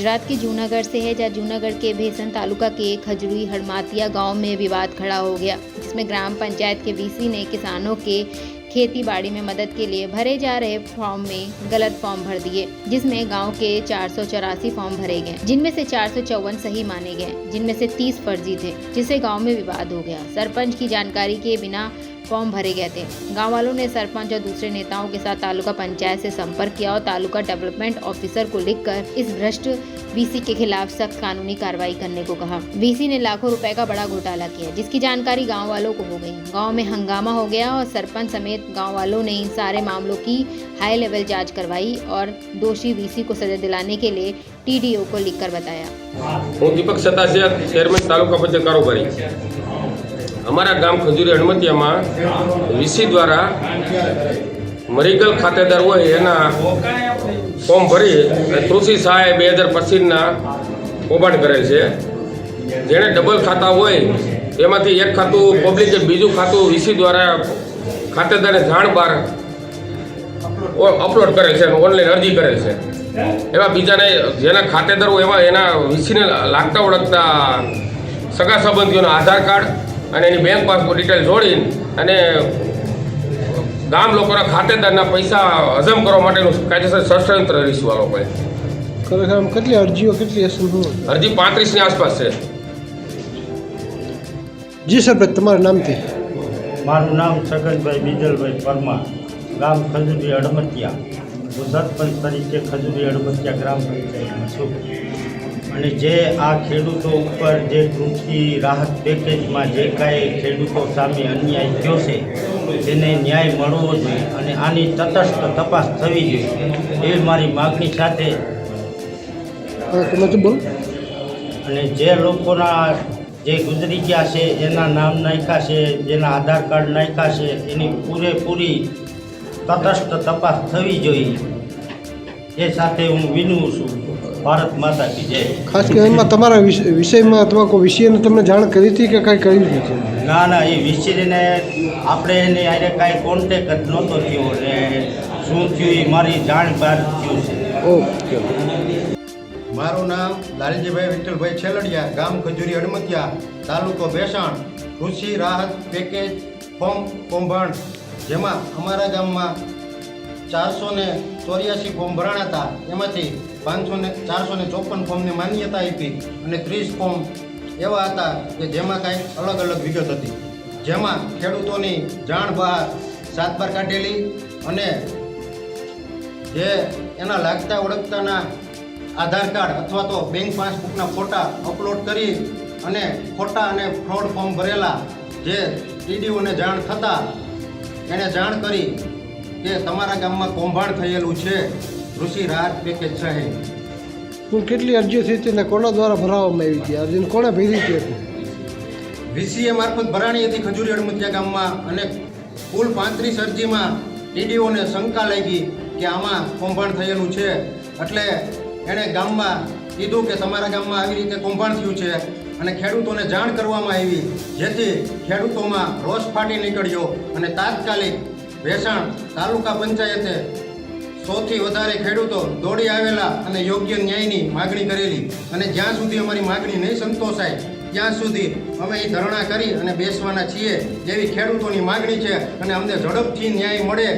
गुजरात के जूनागढ़ से है, जहाँ जूनागढ़ के भेसन तालुका के खजूरी हड़मातिया गांव में विवाद खड़ा हो गया, जिसमें ग्राम पंचायत के वीसी ने किसानों के खेती बाड़ी में मदद के लिए भरे जा रहे फॉर्म में गलत फॉर्म भर दिए, जिसमें गांव के 484 फॉर्म भरे गए, जिनमें से 454 सही माने गए, जिनमें से 30 फर्जी थे, जिससे गांव में विवाद हो गया। सरपंच की जानकारी के बिना फॉर्म भरे गए थे। गांव वालों ने सरपंच और दूसरे नेताओं के साथ तालुका पंचायत से संपर्क किया और तालुका डेवलपमेंट ऑफिसर को लिखकर इस भ्रष्ट वीसी के खिलाफ सख्त कानूनी कार्रवाई करने को कहा। वीसी ने लाखों रुपए का बड़ा घोटाला किया, जिसकी जानकारी गांव वालों को हो गई। गांव में हंगामा हो गया और सरपंच समेत गांव वालों ने इन सारे मामलों की हाई लेवल जांच करवाई और दोषी वीसी को सजा दिलाने के लिए टीडीओ को लिखकर बताया। हूँ दीपक सतासिया, चेयरमेन तालुका पंचायत कारोबारी। અમારા ગામ ખજૂરી હડમતિયામાં વીસી દ્વારા મરીગલ ખાતેદાર હોય એના ફોર્મ ભરી કૃષિ સહાય 2025ના કૌભાંડ કરેલ છે। જેણે ડબલ ખાતા હોય એમાંથી એક ખાતું પબ્લિકે, બીજું ખાતું વીસી દ્વારા ખાતેદારને જાણ બહાર અપલોડ કરેલ છે, ઓનલાઈન અરજી કરેલ છે। એવા બીજાને જેના ખાતેદાર હોય એવા એના વીસીને લાગતા ઓળખતા સગા સંબંધીઓના આધાર કાર્ડ અને એની બેંક પાસબુક ડિટેલ જોડીને અને ગામ લોકોના ખાતેદારના પૈસા હજમ કરવા માટેનું કાયદેસર ષડયંત્ર રહીશું આ લોકોએ। ખરેખર આમ કેટલી અરજીઓ કેટલી હશે? અરજી 35ની આસપાસ છે। જી સરપંચ, તમારું નામથી? મારું નામ છગનભાઈ બીજલભાઈ પરમાર, ગામ ખજૂરી હડમતિયા, સરપંચ તરીકે ખજૂરી હડમતિયા ગ્રામ પંચાયતમાં છું। અને જે આ ખેડૂતો ઉપર જે કૃષિ રાહત પેકેજમાં જે કાંઈ ખેડૂતો સામે અન્યાય થયો છે તેને ન્યાય મળવો જોઈએ અને આની તટસ્થ તપાસ થવી જોઈએ એ મારી માગણી સાથે અને જે લોકોના જે ગુજરી ગયા છે એના નામ નાખ્યા છે, જેના આધાર કાર્ડ નાખ્યા છે, એની પૂરેપૂરી તટસ્થ તપાસ થવી જોઈએ એ સાથે હું વિનવું છું। ભારત માતા કી જય। ખાસ કરીને તમારા વિષયમાં અથવા કોઈ વિષયને તમને જાણ કરી હતી કે કાંઈ કરી નથી? ના ના, એ વિષયને આપણે એને આરે કાંઈ કોન્ટેક જ નહોતો થયો ને શું થયું એ મારી જાણ બહાર થયું છે। ઓકે। મારું નામ લાલજીભાઈ વિઠ્ઠલભાઈ છેલડિયા, ગામ ખજૂરી હડમતિયા, તાલુકો ભેસાણ, કૃષિ રાહત પેકેજ ફોર્મ કૌભાંડ, જેમાં અમારા ગામમાં 484 ફોર્મ ભરાણા હતા। એમાંથી 454 ફોર્મને માન્યતા આપી અને 30 ફોર્મ એવા હતા કે જેમાં કાંઈક અલગ અલગ વિગત હતી, જેમાં ખેડૂતોની જાણ બહાર 7 બાર કાઢેલી અને જે એના લાગતા ઓળખતાના આધાર કાર્ડ અથવા તો બેંક પાસબુકના ફોટા અપલોડ કરી અને ખોટા અને ફ્રોડ ફોર્મ ભરેલા, જે ટીડીઓને જાણ થતાં એણે જાણ કરી કે તમારા ગામમાં કૌભાંડ થયેલું છે, કૃષિ રાહત પેકેજ સહાય। હું કેટલી અરજીઓ થઈ હતી અને કોના દ્વારા ભરાવવામાં આવી હતી? અરજી કોણે ભરી હતી? વીસીએ મારફત ભરાણી હતી ખજૂરી હડમતિયા ગામમાં અને કુલ 35 અરજીમાં ટીડીઓને શંકા લાગી કે આમાં કૌભાંડ થયેલું છે, એટલે એણે ગામમાં કીધું કે તમારા ગામમાં આવી રીતે કૌભાંડ થયું છે અને ખેડૂતોને જાણ કરવામાં આવી, જેથી ખેડૂતોમાં રોષ ફાટી નીકળ્યો અને તાત્કાલિક ભેસાણ તાલુકા પંચાયતે 100થી વધારે ખેડૂતો દોડી આવેલા અને યોગ્ય ન્યાયની માગણી કરેલી અને જ્યાં સુધી અમારી માગણી નહીં સંતોષાય ત્યાં સુધી અમે એ ધરણા કરી અને બેસવાના છીએ, જેવી ખેડૂતોની માગણી છે અને અમને ઝડપથી ન્યાય મળે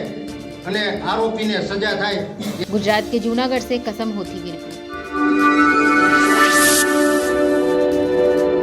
અને આરોપીને સજા થાય। गुजरात के जूनागढ़ से कसम होती की रिपोर्ट।